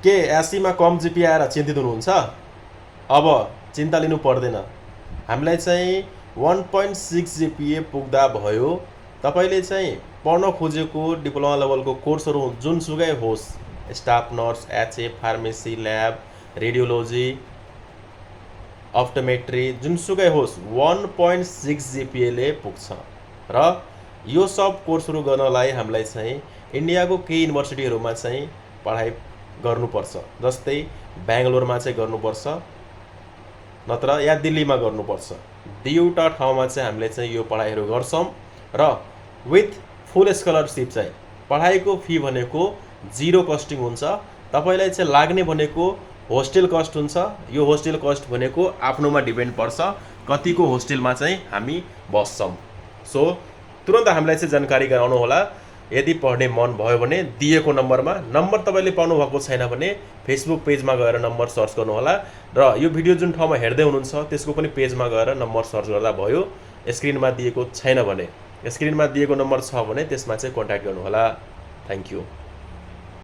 के एससीमा कम जिपी आएर चिन्तित हुनुहुन्छ? अब चिन्ता लिनु पर्दैन। हामीलाई चाहिँ 1.6 जिपिए पुग्दा भयो। तपाईँले चाहिँ पढ्न खोजेको डिप्लोमा लेभलको कोर्सहरू जुनसुकै होस्, staff nurse, HA, pharmacy, lab, radiology, optometry, जुनसुकै होस् 1.6 जिपिएले पुग्छ। र यो सब कोर्सहरू गर्नलाई हामीलाई चाहिँ इन्डियाको केही युनिभर्सिटीहरूमा चाहिँ पढाइ गर्नुपर्छ। जस्तै बेङ्गलोरमा चाहिँ गर्नुपर्छ, नत्र या दिल्लीमा गर्नुपर्छ। दुईवटा ठाउँमा चाहिँ हामीले चाहिँ यो पढाइहरू गर्छौँ र विथ फुल स्कलरसिप चाहिँ पढाइको फी भनेको जिरो कस्टिङ हुन्छ। तपाईँलाई चाहिँ लाग्ने भनेको होस्टेल कस्ट हुन्छ। यो होस्टेल कस्ट भनेको आफ्नोमा डिपेन्ड पर्छ कतिको होस्टेलमा चाहिँ हामी बस्छौँ। सो तुरन्त हामीलाई चाहिँ जानकारी गराउनु होला। यदि पढ्ने मन भयो भने दिएको नम्बरमा, नम्बर तपाईँले पाउनु भएको छैन भने फेसबुक पेजमा गएर नम्बर सर्च गर्नुहोला र यो भिडियो जुन ठाउँमा हेर्दै हुनुहुन्छ त्यसको पनि पेजमा गएर नम्बर सर्च गर्दा भयो। स्क्रिनमा दिएको छैन भने, स्क्रिनमा दिएको नम्बर छ भने त्यसमा चाहिँ कन्ट्याक्ट गर्नुहोला। Thank you.